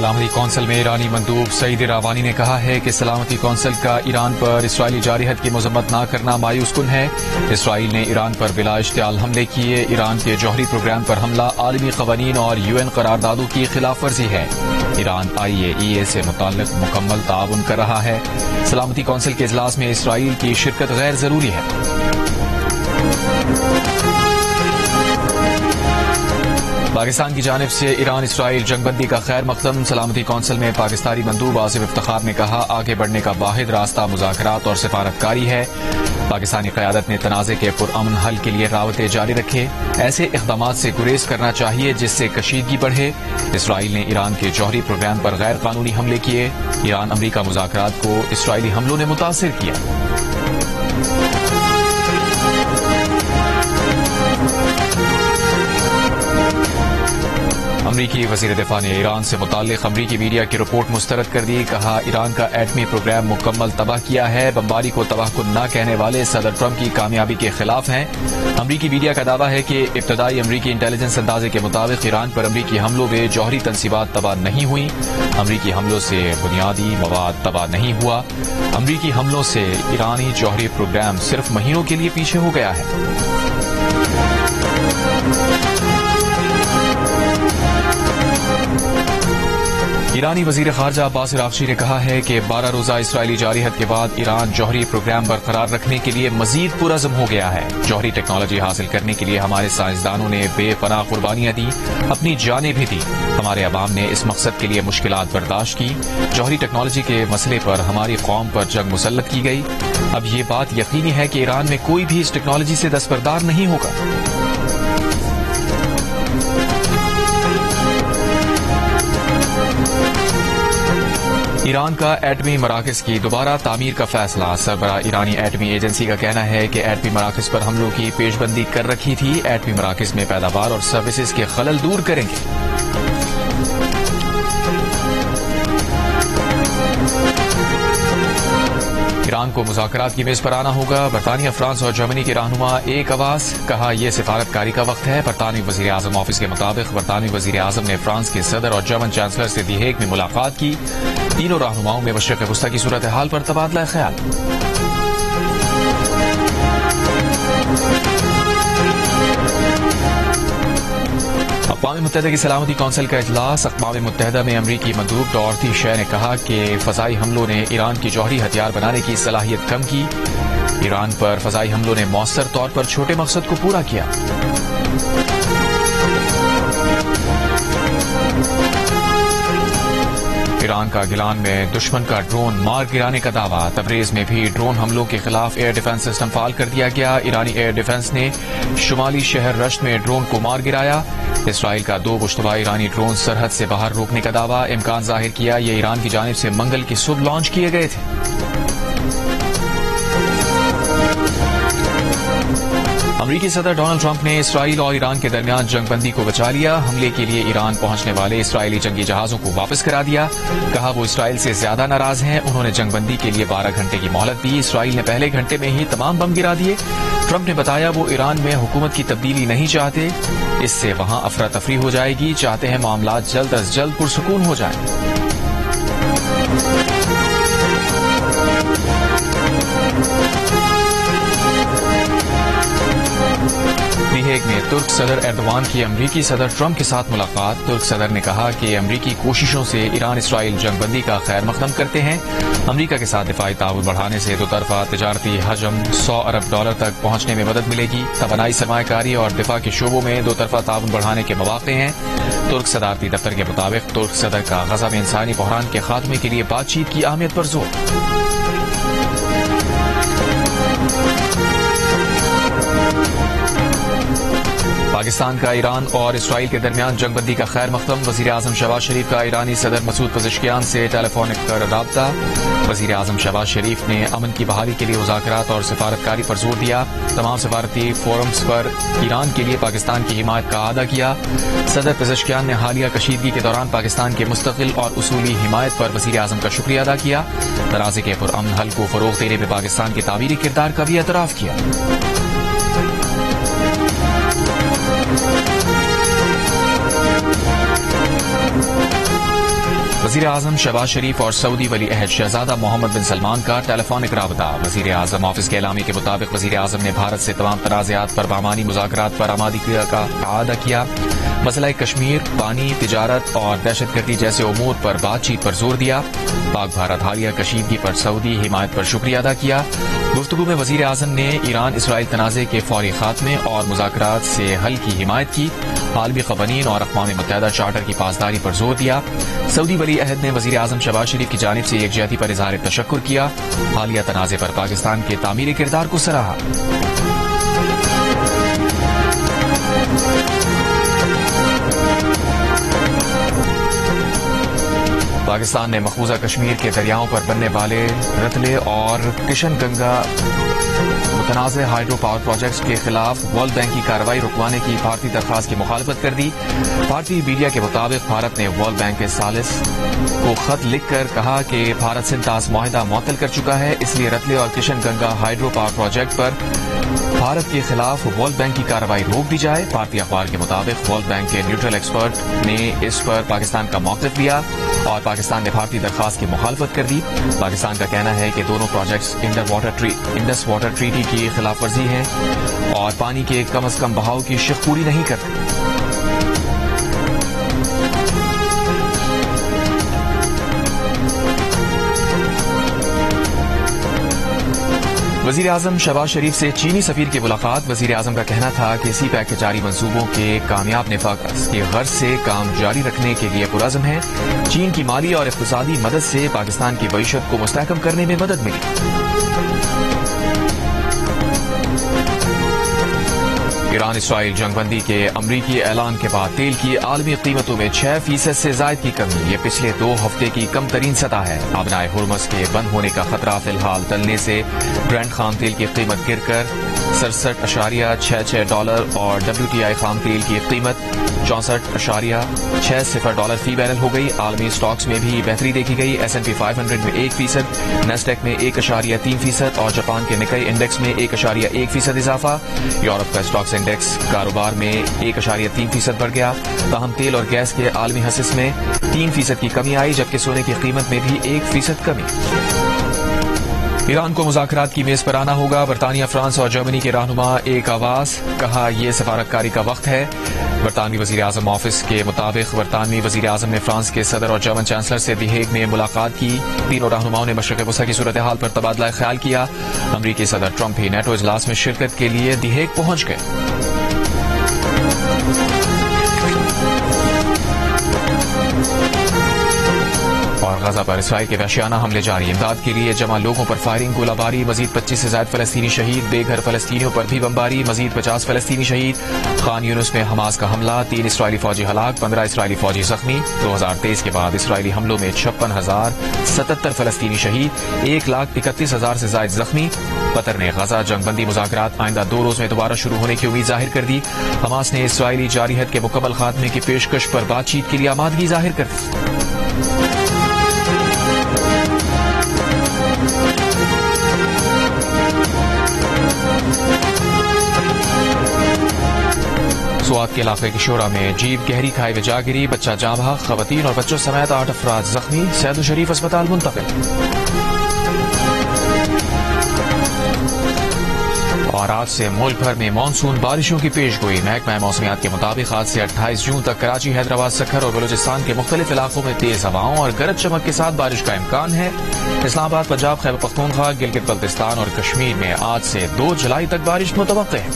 سلامتی کونسل میں ایرانی مندوب سعید راوانی نے کہا ہے کہ سلامتی کونسل کا ایران پر اسرائیلی جارحیت کی مذمت نہ کرنا مایوس کن ہے۔ اسرائیل نے ایران پر بلا اشتعال حملے کیے۔ ایران کے جوہری پروگرام پر حملہ عالمی قوانین اور UN قراردادوں کی خلاف ورزی ہے۔ ایران IAEA سے متعلق مکمل تعاون کر رہا ہے۔ سلامتی کونسل کے اجلاس میں اسرائیل کی شرکت غیر ضروری ہے۔ پاکستان کی جانب سے ایران اسرائیل جنگ بندی کا خیر مقدم۔ سلامتی کونسل میں پاکستانی مندوب آصف افتخار نے کہا، آگے بڑھنے کا واحد راستہ مذاکرات اور سفارتکاری ہے۔ پاکستانی قیادت نے تنازع کے پرامن حل کے لیے راوٹیں جاری رکھے۔ ایسے اقدامات سے گریز کرنا چاہیے جس سے کشیدگی بڑھے۔ اسرائیل نے ایران کے جوہری پروگرام پر غیر قانونی حملے کیے۔ ایران امریکہ مذاکرات کو اسرائیلی حملوں نے متاثر کیا۔ امریکی وزیر دفاع نے ایران سے متعلق امریکی میڈیا کی رپورٹ مسترد کر دی۔ کہا، ایران کا ایٹمی پروگرام مکمل تباہ کیا ہے۔ بمباری کو تباہ کن نہ کہنے والے صدر ٹرمپ کی کامیابی کے خلاف ہیں۔ امریکی میڈیا کا دعویٰ ہے کہ ابتدائی امریکی انٹیلیجنس اندازے کے مطابق ایران پر امریکی حملوں میں جوہری تنصیبات تباہ نہیں ہوئیں۔ امریکی حملوں سے بنیادی مواد تباہ نہیں ہوا۔ امریکی حملوں سے ایرانی جوہری پروگرام صرف مہینوں کے لیے پیچھے ہو گیا ہے۔ ایرانی وزیر خارجہ عباس عراقچی نے کہا ہے کہ 12 روزہ اسرائیلی جارحیت کے بعد ایران جوہری پروگرام برقرار رکھنے کے لیے مزید پرعزم ہو گیا ہے۔ جوہری ٹیکنالوجی حاصل کرنے کے لیے ہمارے سائنسدانوں نے بے پناہ قربانیاں دی، اپنی جانیں بھی دی۔ ہمارے عوام نے اس مقصد کے لیے مشکلات برداشت کی۔ جوہری ٹیکنالوجی کے مسئلے پر ہماری قوم پر جنگ مسلط کی گئی۔ اب یہ بات یقینی ہے کہ ایران میں کوئی بھی اس ٹیکنالوجی سے دستبردار نہیں ہوگا۔ ایران کا ایٹمی مراکز کی دوبارہ تعمیر کا فیصلہ۔ سربراہ ایرانی ایٹمی ایجنسی کا کہنا ہے کہ ایٹمی مراکز پر حملوں کی پیش بندی کر رکھی تھی۔ ایٹمی مراکز میں پیداوار اور سروسز کے خلل دور کریں گے۔ ایران کو مذاکرات کی میز پر آنا ہوگا۔ برطانیہ، فرانس اور جرمنی کے رہنما ایک آواز۔ کہا، یہ سفارتکاری کا وقت ہے۔ برطانوی وزیر اعظم آفس کے مطابق برطانوی وزیر اعظم نے فرانس کے صدر اور جرمن چانسلر سے دی ہیگ میں ملاقات کی۔ تینوں رہنماؤں میں مشرق وسطی کی صورتحال پر تبادلہ خیال۔ اقوام متحدہ کی سلامتی کونسل کا اجلاس۔ اقوام متحدہ میں امریکی مندوب ڈورتھی شے نے کہا کہ فضائی حملوں نے ایران کی جوہری ہتھیار بنانے کی صلاحیت کم کی۔ ایران پر فضائی حملوں نے مؤثر طور پر چھوٹے مقصد کو پورا کیا۔ ایران کا گیلان میں دشمن کا ڈرون مار گرانے کا دعویٰ۔ تبریز میں بھی ڈرون حملوں کے خلاف ایئر ڈیفنس سسٹم فعال کر دیا گیا۔ ایرانی ایئر ڈیفنس نے شمالی شہر رشت میں ڈرون کو مار گرایا۔ اسرائیل کا 2 مشتبہ ایرانی ڈرون سرحد سے باہر روکنے کا دعویٰ۔ امکان ظاہر کیا یہ ایران کی جانب سے منگل کی صبح لانچ کیے گئے تھے۔ امریکی صدر ڈونلڈ ٹرمپ نے اسرائیل اور ایران کے درمیان جنگ بندی کو بچا لیا۔ حملے کے لیے ایران پہنچنے والے اسرائیلی جنگی جہازوں کو واپس کرا دیا۔ کہا، وہ اسرائیل سے زیادہ ناراض ہیں۔ انہوں نے جنگ بندی کے لیے 12 گھنٹے کی مہلت دی۔ اسرائیل نے پہلے گھنٹے میں ہی تمام بم گرا دیے۔ ٹرمپ نے بتایا وہ ایران میں حکومت کی تبدیلی نہیں چاہتے، اس سے وہاں افراتفری ہو جائے گی۔ چاہتے ہیں معاملات جلد از جلد پرسکون ہو جائیں۔ دی ہیگ میں ترک صدر ایردوان کی امریکی صدر ٹرمپ کے ساتھ ملاقات۔ ترک صدر نے کہا کہ امریکی کوششوں سے ایران اسرائیل جنگ بندی کا خیر مقدم کرتے ہیں۔ امریکہ کے ساتھ دفاعی تعاون بڑھانے سے دو طرفہ تجارتی حجم $100 ارب تک پہنچنے میں مدد ملے گی۔ توانائی، سرمایہ کاری اور دفاع کے شعبوں میں دو طرفہ تعاون بڑھانے کے مواقع ہیں۔ ترک صدارتی دفتر کے مطابق ترک صدر کا غزہ میں انسانی بحران کے خاتمے کے لیے بات چیت کی اہمیت پر زور۔ پاکستان کا ایران اور اسرائیل کے درمیان جنگ بندی کا خیر مقدم۔ وزیر اعظم شہباز شریف کا ایرانی صدر مسعود پزشکیان سے ٹیلی فونک پر رابطہ۔ وزیر اعظم شہباز شریف نے امن کی بحالی کے لیے مذاکرات اور سفارتکاری پر زور دیا۔ تمام سفارتی فورمز پر ایران کے لیے پاکستان کی حمایت کا اعادہ کیا۔ صدر پزشکیان نے حالیہ کشیدگی کے دوران پاکستان کے مستقل اور اصولی حمایت پر وزیر اعظم کا شکریہ ادا کیا۔ تنازع کے پرامن حل کو فروغ دینے میں پاکستان کے تعمیری کردار کا بھی اعتراف کیا۔ وزیر اعظم شہباز شریف اور سعودی ولی عہد شہزادہ محمد بن سلمان کا ٹیلیفونک رابطہ۔ وزیر اعظم آفس کے اعلامیے کے مطابق وزیر اعظم نے بھارت سے تمام تنازعات پر بامانی مذاکرات پر آمادگی کا اعادہ کیا۔ مسئلہ کشمیر، پانی، تجارت اور دہشت گردی جیسے امور پر بات چیت پر زور دیا۔ پاک بھارت حالیہ کشیدگی پر سعودی حمایت پر شکریہ ادا کیا۔ گفتگو میں وزیر اعظم نے ایران اسرائیل تنازع کے فوری خاتمے اور مذاکرات سے حل کی حمایت کی۔ عالمی قوانین اور اقوام متحدہ چارٹر کی پاسداری پر زور دیا۔ سعودی ولی عہد نے وزیر اعظم شہباز شریف کی جانب سے یکجہتی پر اظہار تشکر کیا۔ حالیہ تنازع پر پاکستان کے تعمیری کردار کو سراہا۔ پاکستان نے مقبوضہ کشمیر کے دریاؤں پر بننے والے رتلے اور کشن گنگا متنازع ہائیڈرو پاور پروجیکٹس کے خلاف ورلڈ بینک کی کارروائی رکوانے کی بھارتی درخواست کی مخالفت کر دی۔ بھارتی میڈیا کے مطابق بھارت نے ورلڈ بینک کے ثالث کو خط لکھ کر کہا کہ بھارت سنتاس معاہدہ معطل کر چکا ہے، اس لیے رتلے اور Kishan Ganga hydro power project پر بھارت کے خلاف ورلڈ بینک کی کارروائی روک دی جائے۔ بھارتی اخبار کے مطابق ورلڈ بینک کے نیوٹرل ایکسپرٹ نے اس پر پاکستان کا موقف لیا اور پاکستان نے بھارتی درخواست کی مخالفت کر دی۔ پاکستان کا کہنا ہے کہ دونوں پروجیکٹس انڈس واٹر ٹریٹی کی خلاف ورزی ہیں اور پانی کے کم از کم بہاؤ کی شق پوری نہیں کرتے۔ وزیر اعظم شہباز شریف سے چینی سفیر کی ملاقات۔ وزیر اعظم کا کہنا تھا کہ سی پیک کے جاری منصوبوں کے کامیاب نفاذ کی غرض سے کام جاری رکھنے کے لیے پرعزم ہے۔ چین کی مالی اور اقتصادی مدد سے پاکستان کی معیشت کو مستحکم کرنے میں مدد ملی۔ ایران اسرائیل جنگ بندی کے امریکی اعلان کے بعد تیل کی عالمی قیمتوں میں 6% سے زائد کی کمی، یہ پچھلے 2 ہفتے کی کم ترین سطح ہے۔ آبنائے ہرمز کے بند ہونے کا خطرہ فی الحال ٹلنے سے برنٹ خام تیل کی قیمت گر کر $67.66 اور WTI خام تیل کی قیمت $64.60 فی بیرل ہو گئی۔ عالمی سٹاکس میں بھی بہتری دیکھی گئی۔ S&P 500 میں 1%، نیسڈیک میں 1.3% اور جاپان کے نکئی انڈیکس میں 1.1% اضافہ۔ یورپ کا اسٹاکس انڈیکس کاروبار میں 1.3% بڑھ گیا۔ تاہم تیل اور گیس کے عالمی حصص میں 3% کی کمی آئی، جبکہ سونے کی قیمت میں بھی 1% کمی۔ ایران کو مذاکرات کی میز پر آنا ہوگا۔ برطانیہ، فرانس اور جرمنی کے رہنما ایک آواز کہا یہ سفارتکاری کا وقت ہے۔ برطانوی وزیر اعظم آفس کے مطابق برطانوی وزیر اعظم نے فرانس کے صدر اور جرمن چانسلر سے دی ہیگ میں ملاقات کی۔ تینوں رہنماؤں نے مشرق وسطی کی صورتحال پر تبادلہ خیال کیا۔ امریکی صدر ٹرمپ بھی نیٹو اجلاس میں شرکت کے لیے دی ہیگ پہنچ گئے۔ اور غزہ پر اسرائیل کے وحشیانہ حملے جاری، امداد کے لیے جمع لوگوں پر فائرنگ، گولہ باری، مزید 25 سے زائد فلسطینی شہید، بے گھر فلسطینیوں پر بھی بمباری، مزید 50 فلسطینی شہید۔ خان یونس میں حماس کا حملہ، 3 اسرائیلی فوجی ہلاک، 15 اسرائیلی فوجی زخمی۔ 2023 کے بعد اسرائیلی حملوں میں 56,077 فلسطینی شہید، 1,31,000 سے زائد زخمی۔ قطر نے غزہ جنگ بندی مذاکرات آئندہ 2 روز میں دوبارہ شروع ہونے کی امید ظاہر کر دی۔ حماس نے اسرائیلی جارحیت کے مکمل خاتمے کی پیشکش پر بات چیت کے لیے آمادگی ظاہر کر دی۔ سوات کے علاقے کی شورا میں جیپ گہری کھائے میں جا گری، بچہ جاں بحق، خواتین اور بچوں سمیت 8 افراد زخمی، سعد الشریف اسپتال منتقل۔ اور آج سے ملک بھر میں مانسون بارشوں کی پیش گوئی۔ محکمہ موسمیات کے مطابق آج سے 28 جون تک کراچی، حیدرآباد، سکھر اور بلوچستان کے مختلف علاقوں میں تیز ہواؤں اور گرج چمک کے ساتھ بارش کا امکان ہے۔ اسلام آباد، پنجاب، خیبر پختونخوا، گلگت بلتستان اور کشمیر میں آج سے 2 جولائی تک بارش متوقع ہے۔